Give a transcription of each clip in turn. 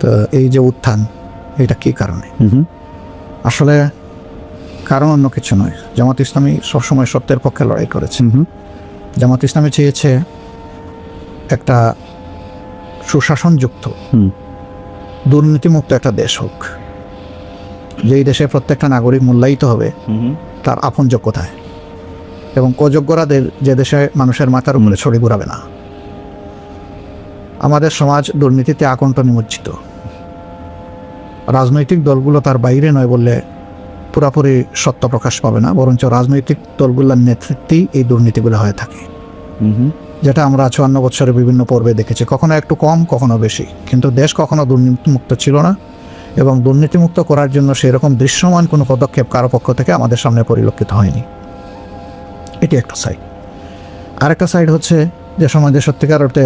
তো এই যে উত্থান, এটা কি কারণে? আসলে কারণ অন্য কিছু নয়। জামাত ইসলামী সবসময় সত্যের পক্ষে লড়াই করেছে। জামাত ইসলামী চেয়েছে একটা সুশাসনযুক্ত, দুর্নীতিমুক্ত একটা দেশ হোক, যেই দেশে প্রত্যেকটা নাগরিক মূল্যায়িত হবে তার আপন যোগ্যতায়, এবং অযোগ্যরা যে দেশে মানুষের মাথার উপরে ছড়ি ঘুরাবে না। আমাদের সমাজ দুর্নীতিতে আকণ্ঠ নিমজ্জিত। রাজনৈতিক দলগুলো তার বাইরে নয় বললে পুরাপুরি সত্য প্রকাশ পাবে না, বরঞ্চ রাজনৈতিক দলগুলোর নেতৃত্বেই এই দুর্নীতিগুলো হয়ে থাকে, যেটা আমরা 54 বছরে বিভিন্ন পর্বে দেখেছি। কখনো একটু কম, কখনো বেশি, কিন্তু দেশ কখনো দুর্নীতিমুক্ত ছিল না, এবং দুর্নীতিমুক্ত করার জন্য সেরকম দৃশ্যমান কোনো পদক্ষেপ কারো পক্ষ থেকে আমাদের সামনে পরিলক্ষিত হয়নি। এটি একটা সাইড। আরেকটা সাইড হচ্ছে যে সমাজে সত্যিকার অর্থে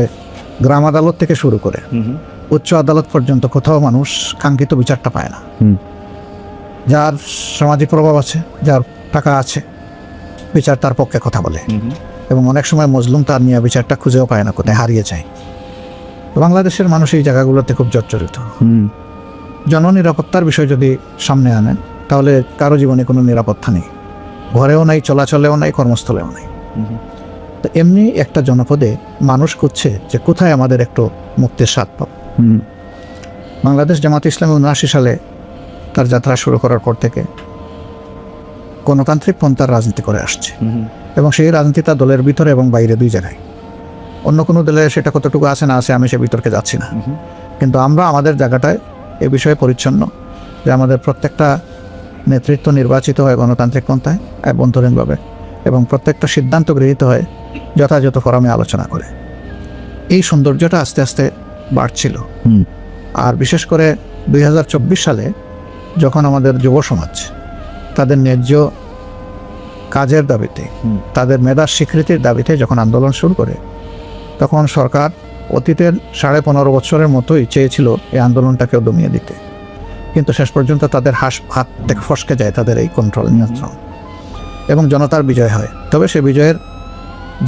গ্রাম আদালত থেকে শুরু করে উচ্চ আদালত পর্যন্ত কোথাও মানুষ কাঙ্ক্ষিত বিচারটা পায় না। যার সামাজিক প্রভাব আছে, যার টাকা আছে, বিচার তার পক্ষে কথা বলে, এবং অনেক সময় মজলুম তার নিয়ে বিচারটা খুঁজেও পায় না, কোথায় হারিয়ে যায়। বাংলাদেশের মানুষ এই জায়গাগুলোতে খুব জর্জরিত। জননিরাপত্তার বিষয় যদি সামনে আনেন, তাহলে কারো জীবনে কোনো নিরাপত্তা নেই, ঘরেও নাই, চলাচলেও নাই, কর্মস্থলেও নাই। তো এমনি একটা জনপদে মানুষ করছে যে কোথায় আমাদের একটু মুক্তির স্বাদ পাবো। বাংলাদেশ জামাত ইসলামী 79 সালে তার যাত্রা শুরু করার পর থেকে গণতান্ত্রিক পন্থার রাজনীতি করে আসছে, এবং সেই রাজনীতি তার দলের ভিতরে এবং বাইরে দুই জায়গায়। অন্য কোনো দলে সেটা কতটুকু আছে না আছে আমি সে বিতর্কে যাচ্ছি না, কিন্তু আমরা আমাদের জায়গাটায় এ বিষয়ে পরিচ্ছন্ন যে আমাদের প্রত্যেকটা নেতৃত্ব নির্বাচিত হয় গণতান্ত্রিক পন্থায় অভ্যন্তরীণভাবে, এবং প্রত্যেকটা সিদ্ধান্ত গৃহীত হয় যথাযথ ফোরামে আলোচনা করে। এই সৌন্দর্যটা আস্তে আস্তে বাড়ছিল। আর বিশেষ করে 2024 সালে যখন আমাদের যুব সমাজ তাদের ন্যায্য কাজের দাবিতে, তাদের মেধার স্বীকৃতির দাবিতে যখন আন্দোলন শুরু করে, তখন সরকার অতীতের 15.5 বছরের মতোই চেয়েছিল এই আন্দোলনটাকেও দমিয়ে দিতে, কিন্তু শেষ পর্যন্ত তাদের হাত থেকে ফসকে যায় তাদের এই কন্ট্রোল, নিয়ন্ত্রণ, এবং জনতার বিজয় হয়। তবে সে বিজয়ের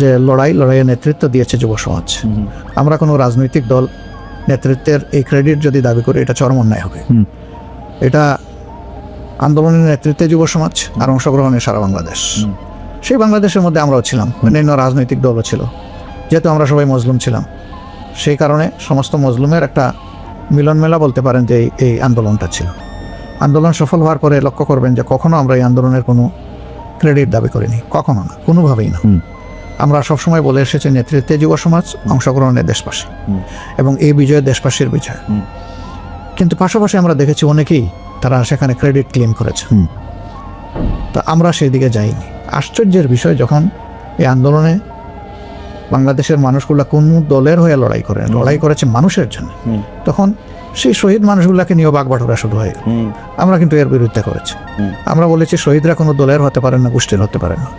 যে লড়াইয়ের নেতৃত্ব দিয়েছে যুব সমাজ। আমরা কোনো রাজনৈতিক দল নেতৃত্বের এই ক্রেডিট যদি দাবি করি, এটা চরম অন্যায় হবে। এটা আন্দোলনের নেতৃত্বে যুব সমাজ আর অংশগ্রহণে সারা বাংলাদেশ। সেই বাংলাদেশের মধ্যে আমরাও ছিলাম, অন্যান্য রাজনৈতিক দলও ছিল। যেহেতু আমরা সবাই মজলুম ছিলাম, সেই কারণে সমস্ত মজলুমের একটা মিলন মেলা বলতে পারেন যে এই আন্দোলনটা ছিল। আন্দোলন সফল হওয়ার পরে লক্ষ্য করবেন যে কখনো আমরা এই আন্দোলনের কোনো ক্রেডিট দাবি করিনি, কখনো না, কোনোভাবেই না। আমরা সবসময় বলে এসেছি নেতৃত্বে যুব সমাজ, অংশগ্রহণের দেশবাসী, এবং এই বিজয় দেশবাসীর বিজয়। কিন্তু পাশাপাশি আমরা দেখেছি অনেকেই তারা সেখানে ক্রেডিট ক্লেম করেছে, তা আমরা সেই দিকে যাইনি। আশ্চর্যের বিষয়, যখন এই আন্দোলনে বাংলাদেশের মানুষগুলা কোন দলের হয়ে লড়াই করেছে মানুষের জন্য, তখন সেই শহীদ মানুষগুলাকে নিয়ে বাগবাটোরা শুরু হয়ে গেল। আমরা কিন্তু এর বিরুদ্ধে করেছি। আমরা বলেছি শহীদরা কোনো দলের হতে পারেন না, গোষ্ঠীর হতে পারেন না।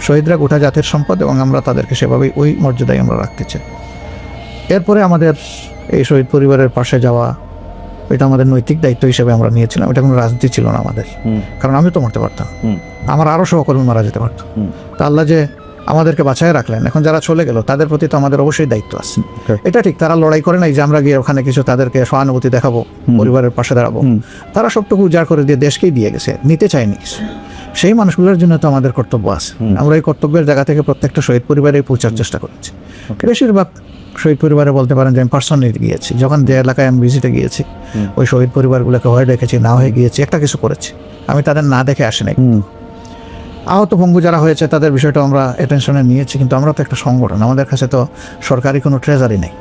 শহীদরা গোটা জাতির সম্পদ, এবং আমরা তাদেরকে সেভাবেই ওই মর্যাদায় আমরা রাখতে চাই। এরপরে আমাদের এই শহীদ পরিবারের পাশে যাওয়া, এটা আমাদের নৈতিক দায়িত্ব হিসেবে আমরা নিয়েছিলাম। এটা কোনো রাজনীতি ছিল না আমাদের, কারণ আমি তো মরতে পারতাম, আমার আরও সহকর্মী মারা যেতে পারতো। তা আল্লাহ যে আমাদেরকে বাঁচায় রাখলেন, এখন যারা চলে গেল তাদের প্রতি তো আমাদের অবশ্যই দায়িত্ব আছে। এটা ঠিক, তারা লড়াই করে নাই যে আমরা গিয়ে ওখানে কিছু তাদেরকে সহানুভূতি দেখাবো, পরিবারের পাশে দাঁড়াবো। তারা সবটুকু উজাড় করে দিয়ে দেশকেই দিয়ে গেছে, নিতে চায়নি কিছু। সেই মানুষগুলোর জন্য তো আমাদের কর্তব্য আছে। আমরা এই কর্তব্যের জায়গা থেকে প্রত্যেকটা শহীদ পরিবারে পৌঁছার চেষ্টা করেছি। বেশিরভাগ শহীদ পরিবারে বলতে পারেন যে আমি পার্সোনালি গিয়েছি, যখন যে এলাকায় আমি ভিজিটে গিয়েছি, ওই শহীদ পরিবারগুলোকে হয়ে রেখেছি, না হয়ে গিয়েছি, একটা কিছু করেছি। আমি তাদের না দেখে আসি নাই। আহত পঙ্গু যারা হয়েছে তাদের বিষয়টা আমরা অ্যাটেনশনে নিয়েছি, কিন্তু আমরা তো একটা সংগঠন, আমাদের কাছে তো সরকারি কোনো ট্রেজারি নেই।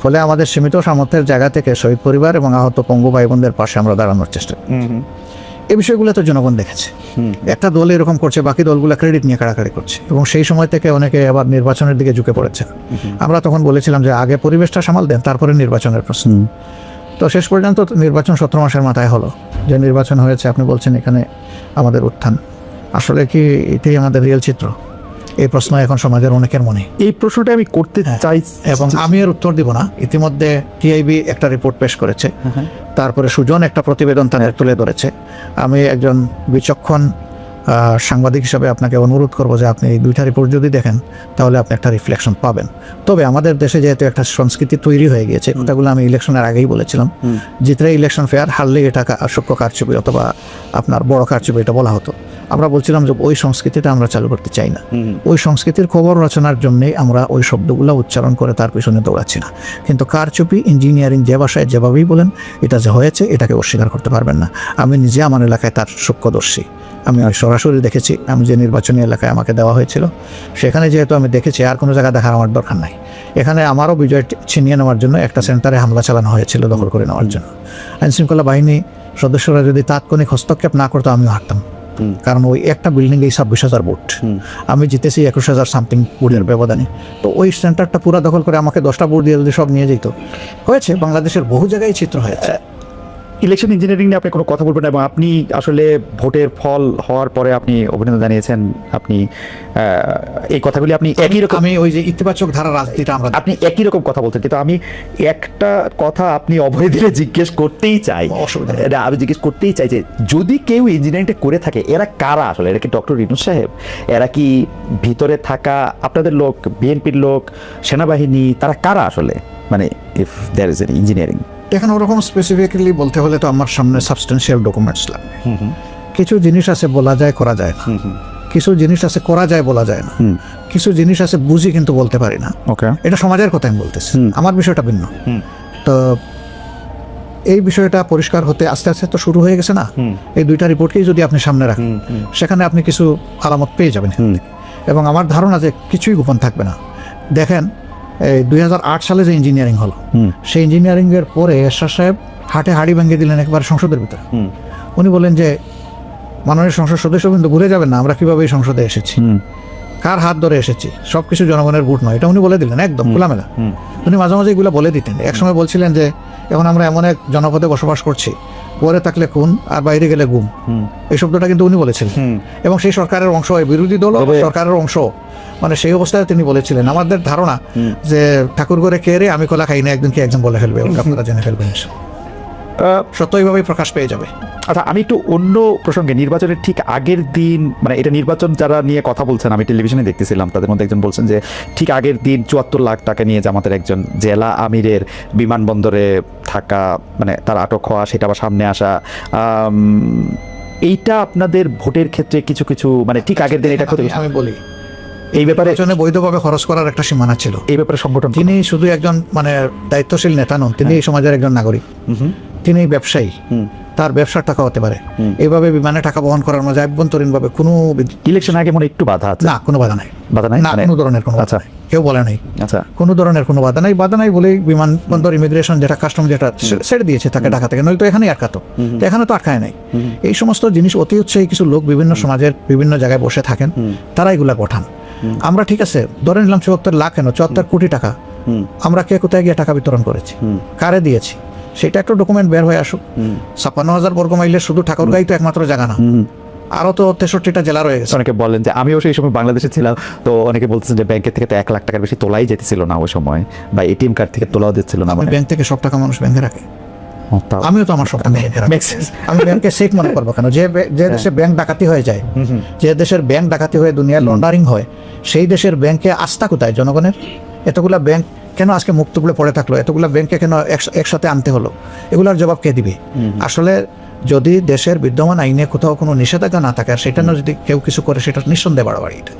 ফলে আমাদের সীমিত সামর্থ্যের জায়গা থেকে শহীদ পরিবার এবং আহত পঙ্গু ভাই বোনদের পাশে আমরা দাঁড়ানোর চেষ্টা করি। এই বিষয়গুলো তো জনগণ দেখেছে। একটা দল এরকম করছে, বাকি দলগুলো ক্রেডিট নিয়ে কাড়াকাড়ি করছে, এবং সেই সময় থেকে অনেকে আবার নির্বাচনের দিকে ঝুঁকে পড়েছে। আমরা তখন বলেছিলাম যে আগে পরিবেশটা সামাল দেন, তারপরে নির্বাচনের প্রশ্ন। তো শেষ পর্যন্ত নির্বাচন 17 মাসের মাথায় হলো, যে নির্বাচন হয়েছে। আপনি বলছেন এখানে আমাদের উত্থান, আসলে কি এটাই আমাদের রিয়েল চিত্র? এই প্রশ্ন এখন সমাজের অনেকের মনে। এই প্রশ্নটা আমি করতে চাই, এবং আমি এর উত্তর দিব না। ইতিমধ্যে টিআইবি একটা রিপোর্ট পেশ করেছে, তারপরে সুজন একটা প্রতিবেদন তুলে ধরেছে। আমি একজন বিচক্ষণ সাংবাদিক হিসাবে আপনাকে অনুরোধ করবো যে আপনি এই দুইটা রিপোর্ট যদি দেখেন তাহলে আপনি একটা রিফ্লেকশন পাবেন। তবে আমাদের দেশে যেহেতু একটা সংস্কৃতি তৈরি হয়ে গিয়েছে, কথাগুলো আমি ইলেকশনের আগেই বলেছিলাম, জিতলে ইলেকশন ফেয়ার, হারলে এটা সূক্ষ্ম কারচুপি অথবা আপনার বড় কারচুপি এটা বলা হতো। আমরা বলছিলাম যে ওই সংস্কৃতিটা আমরা চালু করতে চাই না। ওই সংস্কৃতির খবর রচনার জন্যই আমরা ওই শব্দগুলো উচ্চারণ করে তার পিছনে দৌড়াচ্ছি না। কিন্তু কারচুপি, ইঞ্জিনিয়ারিং যে ভাষায় যেভাবেই বলেন, এটা যে হয়েছে এটাকে অস্বীকার করতে পারবেন না। আমি নিজে আমার এলাকায় তার সূক্ষ্মদর্শী, আমি সরাসরি দেখেছি। আমি যে নির্বাচনী এলাকায় আমাকে দেওয়া হয়েছিল সেখানে যেহেতু আমি দেখেছি, আর কোনো জায়গা দেখার আমার দরকার নাই। এখানে আমারও বিজয় ছিনিয়ে নেওয়ার জন্য একটা সেন্টারে হামলা চালানো হয়েছিল দখল করে নেওয়ার জন্য। আইনশৃঙ্খলা বাহিনী সদস্যরা যদি তাৎক্ষণিক হস্তক্ষেপ না করতো আমিও হারতাম, কারণ ওই একটা বিল্ডিংয়ে 26,000 ভোট, আমি জিতেছি 21,000 সামথিং ভোটের ব্যবধানে। তো ওই সেন্টারটা পুরো দখল করে আমাকে 10টা ভোট দিয়ে যদি সব নিয়ে যেত, হয়েছে বাংলাদেশের বহু জায়গায় চিত্র হয়েছে। ইলেকশন ইঞ্জিনিয়ারিং নিয়ে আপনি কোনো কথা বলবেন না, এবং আপনি আসলে ভোটের ফল হওয়ার পরে আপনি অভিনন্দন জানিয়েছেন। আপনি এই কথাগুলি আপনি একই রকম, আমি ওই যে ইতিবাচক ধারা রাজনীতিটা আমরা আপনি একই রকম কথা বলছেন, কিন্তু আমি একটা কথা আপনি অভয় দিলে জিজ্ঞেস করতেই চাই। অসুবিধা নেই। আমি জিজ্ঞেস করতেই চাই যে যদি কেউ ইঞ্জিনিয়ারিংটা করে থাকে, এরা কারা আসলে? এরা কি ডক্টর ইউনূস সাহেব? এরা কি ভিতরে থাকা আপনাদের লোক, বিএনপির লোক, সেনাবাহিনী? তারা কারা আসলে? মানে if there is an engineering. এখন ওরকম স্পেসিফিক্যালি বলতে হলে তো আমার সামনে সাবস্টেন্সিয়াল ডকুমেন্টস লাগবে। কিছু জিনিস আছে বলা যায় করা যায় না, কিছু জিনিস আছে করা যায় বলা যায় না, কিছু জিনিস আছে বুঝি কিন্তু বলতে পারি না। ওকে, এটা সমাজের কথা আমি বলতেছি, আমার বিষয়টা ভিন্ন। তো এই বিষয়টা পরিষ্কার হতে আস্তে আস্তে তো শুরু হয়ে গেছে না? এই দুইটা রিপোর্টকেই যদি আপনি সামনে রাখেন, সেখানে আপনি কিছু আলামত পেয়ে যাবেন। এবং আমার ধারণা যে কিছুই গোপন থাকবে না। দেখেন, এই 2008 সালে যে ইঞ্জিনিয়ারিং হলো, সেই ইঞ্জিনিয়ারিং এর পরে এরশাদ সাহেব হাটে হাড়ি ভেঙে দিলেন একবার সংসদের ভিতরে। উনি বলেন যে মাননীয় সংসদ সদস্য কিন্তু ভুলে যাবেন না আমরা কিভাবে এই সংসদে এসেছি, কার হাত ধরে এসেছি, সবকিছু জনগণের ভোট নয়। এটা উনি বলে দিলেন একদম খোলামেলা। উনি মাঝে মাঝে এগুলো বলে দিতেন। একসময় বলছিলেন যে এখন আমরা এমন এক জনপদে বসবাস করছি, পরে থাকলে খুন আর বাইরে গেলে গুম। এই শব্দটা কিন্তু উনি বলেছিলেন, এবং সেই সরকারের অংশ, বিরোধী দল সরকারের অংশ, মানে সেই অবস্থায় তিনি বলেছিলেন। আমাদের ধারণা যে ঠাকুর ঘরে কে রে আমি কলা খাই না, একদিন কি একজন বলে ফেলবে, আপনারা জেনে ফেলবেন, সত্য এইভাবেই প্রকাশ পেয়ে যাবে। আচ্ছা, আমি একটু অন্য প্রসঙ্গে, নির্বাচনের ঠিক আগের দিন, মানে এটা নির্বাচন যারা নিয়ে কথা বলছেন, আমি টেলিভিশনে দেখতেছিলাম, তাদের মধ্যে একজন বলছেন যে ঠিক আগের দিন 74 লাখ টাকা নিয়ে জামাতের একজন জেলা আমিরের বিমানবন্দরে থাকা, মানে তার আটক হওয়া, সেটা আবার সামনে আসা, এইটা আপনাদের ভোটের ক্ষেত্রে কিছু কিছু, মানে ঠিক আগের দিন এটা আমি বলি, এই ব্যাপারে বৈধভাবে খরচ করার একটা সীমানা ছিল। এই ব্যাপারে সংগঠন, তিনি শুধু একজন মানে দায়িত্বশীল নেতা নন, তিনি এই সমাজের একজন নাগরিক, তিনি ব্যবসায়ী, তার ব্যবসার টাকা হতে পারে। এইভাবে বিমানে টাকা বহন করার মাঝে আভ্যন্তরীণ ভাবে কোনো ইলেকশন আগে মনে একটু বাধা আছে? না, কোনো বাধা নাই, বাধা নাই, না কোনো ধরনের কোনো। আচ্ছা, কেউ বলে নাই। আচ্ছা, কোনো ধরনের কোনো বাধা নাই। বাধা নাই বলেই বিমানবন্দর ইমিগ্রেশন যেটা কাস্টম যেটা ছেড়ে দিয়েছে তাকে ঢাকা থেকে, নইলে তো এখানেই আটকাতো। তো এখানে তো আটকায় নাই। এই সমস্ত জিনিস অতি উৎসাহী কিছু লোক বিভিন্ন সমাজের বিভিন্ন জায়গায় বসে থাকেন, তারা এগুলা গঠান। আমরা ঠিক আছে ধরে নিলাম 74 লাখ কেন 74 কোটি টাকা আমরা কে কোথায় গিয়ে টাকা বিতরণ করেছি, কারে দিয়েছি, সেটা একটা ডকুমেন্ট বের হয়ে আসুক। 56,000 বর্গ মাইলের শুধু ঠাকুরগাঁই তো একমাত্র জায়গা না, আরও তো 63টা জেলা রয়ে গেছে। অনেকে বলেন যে আমিও সেই সময় বাংলাদেশে ছিলাম, তো অনেকে বলতেছেন যে ব্যাংকের থেকে তো 1 লাখ টাকার বেশি তোলাই যেতেছিল না ওই সময়, বা এটিএম কার্ড থেকে তোলাও দিচ্ছিল না। ব্যাংক থেকে সব টাকা মানুষ ব্যাংকে রাখে, আমিও তো আমার সব টাকা ব্যাংকে রাখি। আমি ব্যাংকে সেফ মনে করবো কেন? যে দেশে ব্যাংক ডাকাতি হয়ে যায়, যে দেশের ব্যাংক ডাকাতি হয়ে দুনিয়ার লন্ডারিং হয়, সেই দেশের ব্যাংকে আস্থা কোথায় জনগণের? এতগুলা ব্যাংক কেন আজকে মুক্তগুলো পড়ে থাকলো? এতগুলা ব্যাংকে কেন একসাথে আনতে হলো? এগুলোর জবাব কে দিবে? আসলে যদি দেশের বিদ্যমান আইনে কোথাও কোনো নিষেধাজ্ঞা না থাকে, আর সেটা না যদি কেউ কিছু করে, সেটা নিঃসন্দেহে বাড়াবাড়ি। এটা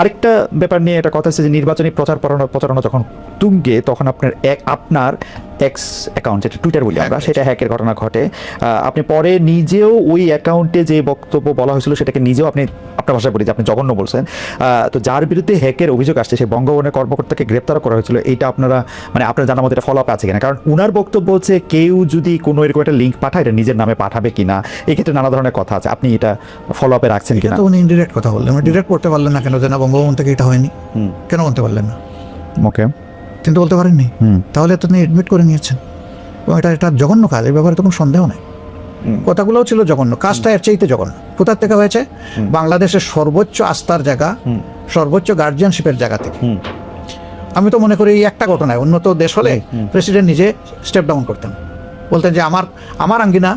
আরেকটা ব্যাপার নিয়ে এটা কথা হচ্ছে যে নির্বাচনী প্রচারণা যখন তুঙ্গে, তখন আপনার এক্স অ্যাকাউন্ট, যেটা টুইটার বলি আমরা, সেটা হ্যাকের ঘটনা ঘটে। আপনি পরে নিজেও ওই অ্যাকাউন্টে যে বক্তব্য বলা হয়েছিল সেটাকে নিজেও আপনি আপনার ভাষায় বলি যে আপনি জঘন্য বলছেন। তো যার বিরুদ্ধে হ্যাকের অভিযোগ আসছে, সেই বঙ্গবনের কর্মকর্তাকে গ্রেপ্তার করা হয়েছিল, এইটা আপনারা মানে আপনার জানার মধ্যে এটা ফলো আপ আছে কিনা? কারণ উনার বক্তব্য হচ্ছে কেউ যদি কোনো এরকম একটা লিঙ্ক পাঠায়, এটা নিজের নামে পাঠাবে কিনা, এই ক্ষেত্রে নানা ধরনের কথা আছে। আপনি এটা ফলো আপে রাখছেন কিনা? উনি ইনডিরেক্ট কথা বললেন, ডিরেক্ট করতে পারলেন না কেন? যে না, বঙ্গবন্ধু থেকে এটা হয়নি, কেন বলতে পারলেন না? ওকে, কিন্তু বলতে পারেননি, তাহলে তো তিনি এডমিট করে নিয়েছেন, এবং এটা জঘন্য কাজ, এই ব্যাপারে তো কোনো সন্দেহ নেই। কথাগুলোও ছিল জঘন্য, কাজটা এর চাইতে জঘন্য। কোথার থেকে হয়েছে? বাংলাদেশের সর্বোচ্চ আস্থার জায়গা, সর্বোচ্চ গার্জিয়ানশিপের জায়গা থেকে। আমি তো মনে করি এই একটা ঘটনায় উন্নত দেশ হলে প্রেসিডেন্ট নিজে স্টেপ ডাউন করতেন, বলতেন যে আমার আঙ্গিনা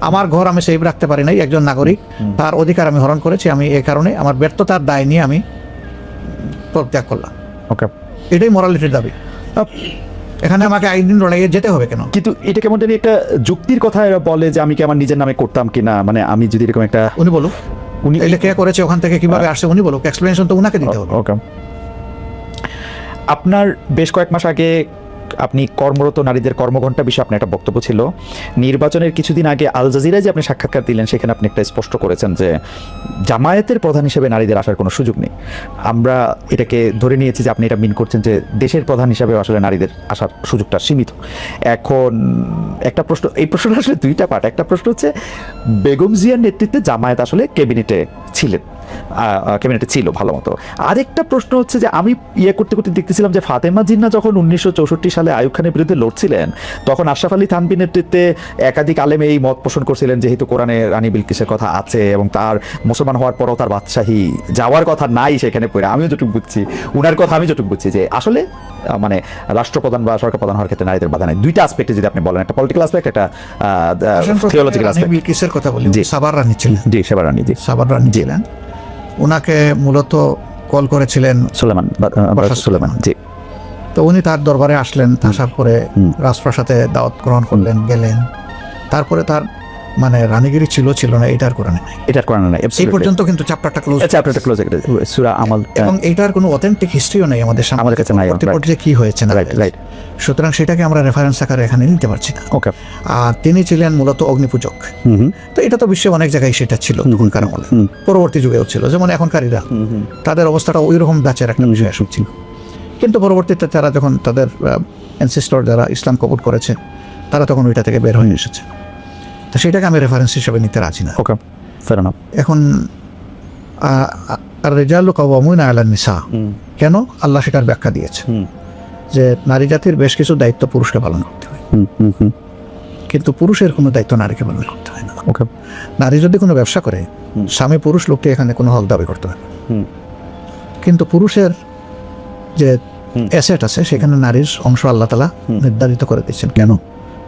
আমার ঘর আমি সেভ রাখতে পারি নাই, একজন নাগরিক তার অধিকার আমি হরণ করেছি, আমি এই কারণে আমার ব্যর্থতার দায় নিয়ে আমি পদত্যাগ করলাম। ওকে, এটাই মোরালিটির দাবি। এখানে আমাকে আইন লড়াইয়ে যেতে হবে কেন? কিন্তু এটা কেমন জানি একটা যুক্তির কথা এরা বলে যে আমি কি আমার নিজের নামে করতাম কিনা, মানে আমি যদি এরকম একটা উনি বলুক, উনি তাইলে কে করেছে, ওখান থেকে কিভাবে আসছে উনি বলুক, এক্সপ্লেনেশন তো উনাকে দিতে হবে। ওকে, আপনার বেশ কয়েক মাস আগে আপনি কর্মরত নারীদের কর্মঘণ্টা বিষয়ে আপনার একটা বক্তব্য ছিল। নির্বাচনের কিছুদিন আগে আল জাজিরায় যে আপনি সাক্ষাৎকার দিলেন সেখানে আপনি একটা স্পষ্ট করেছেন যে জামায়াতের প্রধান হিসেবে নারীদের আসার কোনো সুযোগ নেই। আমরা এটাকে ধরে নিয়েছি যে আপনি এটা মিন করছেন যে দেশের প্রধান হিসাবে আসলে নারীদের আসার সুযোগটা সীমিত। এখন একটা প্রশ্ন, এই প্রশ্নটা আসলে দুইটা পার্ট। একটা প্রশ্ন হচ্ছে বেগম জিয়ার নেতৃত্বে জামায়াত আসলে ক্যাবিনেটে ছিলেন, ক্যাবিনেটে ছিল ভালো মতো। আরেকটা প্রশ্ন হচ্ছে যে আমি করতে করতে দেখতেছিলাম যে ফাতেমা জিন্নাহ যখন 1964 সালে আইয়ুব খানের বিরুদ্ধে লড়ছিলেন তখন আশরাফ আলী থানভীর নেতৃত্বে একাধিক আলেম এই মত পোষণ করছিলেন যেহেতু কোরআনে রানী বিলকিসের কথা আছে এবং তার মুসলমান হওয়ার পরও তার বাদশাহী যাওয়ার কথা নাই সেখানে পড়ে, আমিও যতটুকু বুঝছি উনার কথা, আমি যতটুকু বুঝছি যে আসলে মানে রাষ্ট্রপ্রধান বা সরকার প্রধান হওয়ার ক্ষেত্রে নারীদের বাধা নাই। দুইটা অ্যাসপেক্টে যদি আপনি বলেন, একটা পলিটিক্যাল অ্যাসপেক্ট, একটা থিওলজিক্যাল অ্যাসপেক্ট। বিলকিসের কথা বলি, জি। সাবার রানী ছিলেন। জি, সেবা রানী, জি, সাবার রানী ছিলেন। ওনাকে মূলত কল করেছিলেন সুলেমান, সুলেমান, জি। তো উনি তার দরবারে আসলেন, আসার পরে রাজপ্রাসাদে দাওয়াত গ্রহণ করলেন, গেলেন। তারপরে তার মানে রানীগিরি ছিল না, এটার কোরআনে নাই, এটার কোরআনে নাই। এই পর্যন্ত কিন্তু চ্যাপ্টারটা ক্লোজ। চ্যাপ্টারটা ক্লোজ, সূরা আমাল, এবং এটার কোনো অথেন্টিক হিস্ট্রিও নেই আমাদের সামনে, আমাদের কাছে নাই। পরবর্তীতে কি হয়েছে না, রাইট। সুতরাং সেটাকে আমরা রেফারেন্স আকারে এখানে নিতে পারছি না। ওকে। আর তিনি ছিলেন মূলত অগ্নিপূজক। তো এটা তো বিশ্বে অনেক জায়গায় সেটা ছিল তখনকার আমলে, পরবর্তী যুগেও ছিল, যেমন এখনকারীরা তাদের অবস্থাটা ওই রকম দাচের একটা বিষয় আসুক ছিল। কিন্তু পরবর্তীতে তারা যখন তাদের অ্যানসেস্টর যারা ইসলাম কবুল করেছে তারা তখন ওইটা থেকে বের হয়ে এসেছে। তো সেটাকে আমি রেফারেন্স হিসেবে নিতে রাজি না। ওকে, ফেয়ার এনাফ। এখন আর রিজালু কাওয়ামুনা আলান নিসা, কেন আল্লাহ সেটার ব্যাখ্যা দিয়েছে যে নারী জাতির বেশ কিছু দায়িত্ব পুরুষকে পালন করতে হয়, কিন্তু পুরুষের কোনো দায়িত্ব নারীকে পালন করতে হয় না। ওকে। নারী যদি কোনো ব্যবসা করে, স্বামী পুরুষ লোকটি এখানে কোনো হক দাবি করতে হয় না। কিন্তু পুরুষের যে অ্যাসেট আছে সেখানে নারীর অংশ আল্লাহ তাআলা নির্ধারিত করে দিচ্ছেন। কেন?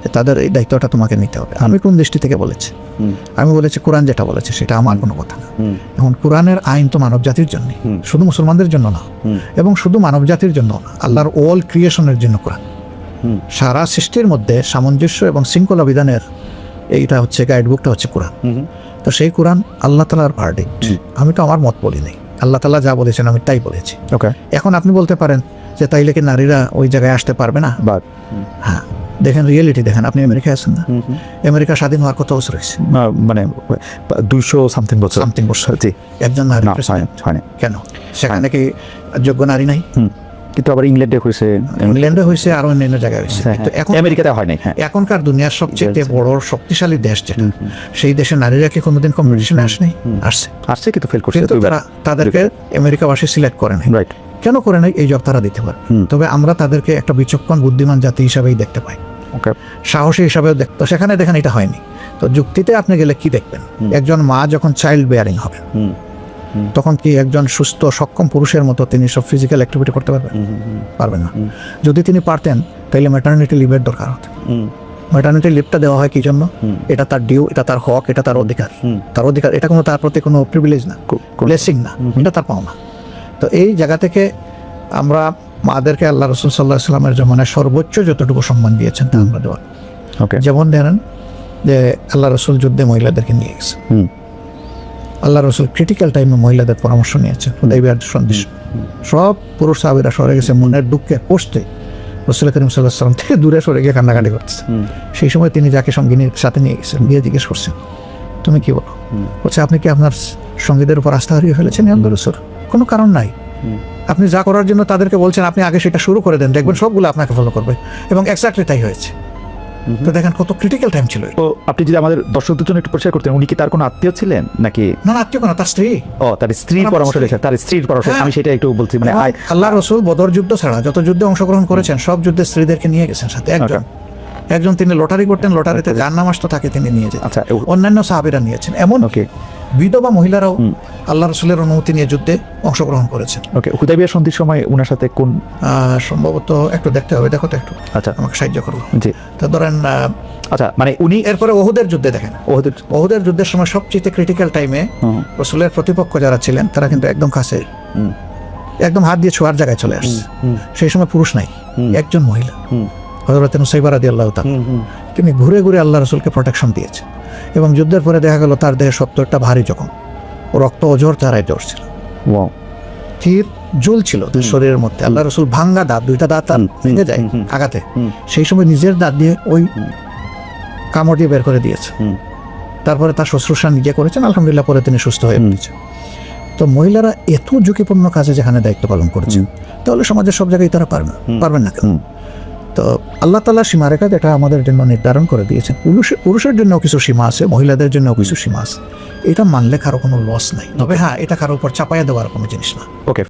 যে তাদের এই দায়িত্বটা তোমাকে নিতে হবে। আমি কোন দৃষ্টি থেকে বলেছি? আমি বলেছি কোরআন যেটা বলেছে সেটা আমার কোনো কথা না। এখন কোরআনের আইন তো মানব জাতির জন্য, শুধু মুসলমানদের জন্য না, এবং শুধু মানব জাতির জন্য না, আল্লাহর অল ক্রিয়েশনের জন্য কোরআন। সারা সৃষ্টির মধ্যে সামঞ্জস্য এবং শৃঙ্খলা বিধানের এইটা হচ্ছে গাইডবুকটা হচ্ছে কোরআন। তো সেই কোরআন আল্লাহ তাআলার ভার্ডিক্ট, আমি তো আমার মত বলি নাই, আল্লাহ তাআলা যা বলেছেন আমি তাই বলেছি। ওকে। এখন আপনি বলতে পারেন যে তাইলে কি নারীরা ওই জায়গায় আসতে পারবে না? বাট হ্যাঁ, দেখেন রিয়েলিটি দেখেন। আপনি আমেরিকায় আছেন না? আমেরিকা স্বাধীন হওয়ার কত বছর হয়েছে? মানে 200 সামথিং বছর। জি। একজন নারী না, হয় না। কেন? সেখানে কি যোগ্য নারী নাই? কিন্তু আবার ইংল্যান্ডে হয়েছে, ইংল্যান্ডে হয়েছে, আরো অন্যান্য জায়গায় হয়েছে। কিন্তু এখন আমেরিকাতে হয় নাই। এখনকার দুনিয়ার সবচেয়ে বড় শক্তিশালী দেশ যেটা, সেই দেশে নারীরা কি কোনোদিন কম্পিটিশনে আসেনি? আসছে, কিন্তু ফেল করছে। কিন্তু তাদেরকে আমেরিকাবাসী সিলেক্ট করে নাই। রাইট। কেন করে নাই? এই জব তারা দিতে পারে। তবে আমরা তাদেরকে একটা বিচক্ষণ বুদ্ধিমান জাতি হিসাবেই দেখতে পাই, ওকে, সাহসী হিসাবেও দেখতে। সেখানে দেখেন এটা হয়নি। তো যুক্তিতে আপনি গেলে কি দেখবেন? একজন মা যখন চাইল্ড বেয়ারিং হবে তখন কি একজন সুস্থ সক্ষম পুরুষের মতো তিনি সব ফিজিক্যাল অ্যাক্টিভিটি করতে পারবেন? পারবেন না। যদি তিনি পারতেন তাহলে ম্যাটারনিটি লিভের দরকার হতো। ম্যাটারনিটি লিভটা দেওয়া হয় কি জন্য? এটা তার ডিউ, এটা তার হক, এটা তার অধিকার। তার অধিকার, এটা কোনো তার প্রতি কোনো প্রিভিলেজ না, ব্লেসিং না, এটা তার পাওনা। তো এই জায়গা থেকে আমরা মাদেরকে আল্লাহ রাসূল সাল্লাল্লাহু আলাইহি ওয়াসাল্লামের জমানায় সর্বোচ্চ যতটুকু সম্মান দিয়েছেন তা আমরা দেওয়া। ওকে। যেমন ধরেন যে আল্লাহ রাসূল যুদ্ধে মহিলাদেরকে নিয়ে গেছে, আল্লাহ রাসূল ক্রিটিক্যাল টাইমে মহিলাদের পরামর্শ নিয়েছেন। হুদাইবিয়ার সন্ধি সব পুরুষ সাহাবীরা সরে গেছে, মনের দুঃখে কষ্টে রাসূল করিম সাল্লাল্লাহু আলাইহি ওয়াসাল্লাম থেকে দূরে সরে গিয়ে কান্নাকাটি করতেছে। সেই সময় তিনি যাকে সঙ্গিনীর সাথে নিয়ে গেছেন, গিয়ে জিজ্ঞেস করছেন তুমি কি বলো? বলছে আপনি কি আপনার সঙ্গীদের উপর আস্থা হারিয়ে ফেলেছেন? আল্লাহ রাসূল কোনো কারণ নাই, আপনি যা করার জন্য তাদেরকে বলছেন আপনি আগে সেটা শুরু করে দেন, দেখবেন সবগুলো আপনাকে ফলো করবে। এবং এক্স্যাক্টলি তাই হয়েছে। তো দেখেন কত ক্রিটিক্যাল টাইম ছিল। তো আপনি যদি আমাদের দর্শকদের জন্য একটু পরিষ্কার করতেন, উনি কি তার কোনো আত্মীয় ছিলেন নাকি? না, আত্মীয় কেন, তার স্ত্রী। ও, তার স্ত্রীর পরামর্শ দিয়েছেন, তার স্ত্রীর পরামর্শ। আমি সেটা একটু বলছি, মানে আল্লাহ রাসূল বদর যুদ্ধ ছাড়া যত যুদ্ধে অংশগ্রহণ করেছেন সব যুদ্ধে স্ত্রীদেরকে নিয়ে গেছেন সাথে। একজন তিনি লটারি করতেন, লটারিতে যার নাম আসতো তাকে তিনি নিয়ে যেতেন। আচ্ছা, অন্যান্য সাহাবীরা নিয়েছেন, এমন বিধবা মহিলারাও আল্লাহ রাসূলের অনুমতি নিয়ে যুদ্ধে অংশগ্রহণ করেছেন। ওকে। হুদাইবিয়া সন্ধির সময় ওনার সাথে কোন, সম্ভবত একটু দেখতে হবে, দেখো তো একটু, আচ্ছা, আমাকে সাহায্য করবো। জি। তো ধরেন আচ্ছা, মানে উনি এরপরে ওহুদের যুদ্ধে দেখেন, ওদের ওহুদের যুদ্ধের সময় সবচেয়ে ক্রিটিক্যাল টাইমে রসুলের প্রতিপক্ষ যারা ছিলেন তারা কিন্তু একদম কাছে, একদম হাত দিয়ে ছোঁয়ার জায়গায় চলে আসছে। সেই সময় পুরুষ নাই, একজন মহিলা হযরত নুসাইবা রাদিয়াল্লাহু তাআলা, তিনি ঘুরে ঘুরে আল্লাহ রসুলকে প্রোটেকশন দিয়েছে। এবং যুদ্ধের পরে দেখা গেল তার দেহে 70টা ভারী জখম, রক্ত অজর তারাই জ্বরছিল, তীর জ্বলছিল তার শরীরের মধ্যে। আল্লাহ রসুল ভাঙ্গা দাঁত, 2টা দাঁত তার ভেঙে যায় আঘাতে, সেই সময় নিজের দাঁত দিয়ে ওই কামড় দিয়ে বের করে দিয়েছে। তারপরে তার শুশ্রূষা নিজে করেছেন, আলহামদুলিল্লাহ পরে তিনি সুস্থ হয়ে উঠেছেন। তো মহিলারা এত ঝুঁকিপূর্ণ কাজে যেখানে দায়িত্ব পালন করেছেন, তাহলে সমাজের সব জায়গায় তারা পারবেন না কেন? তো আল্লাহ তাআলা সীমারেখা এটা আমাদের জন্য নির্ধারণ করে দিয়েছেন। পুরুষের জন্য কিছু সীমা আছে, মহিলাদের জন্য কিছু সীমা আছে। এটা মানলে কারো কোনো লস নাই, তবে হ্যাঁ, এটা কারো উপর চাপাইয়া দেওয়ার কোনো জিনিস না। ওকে।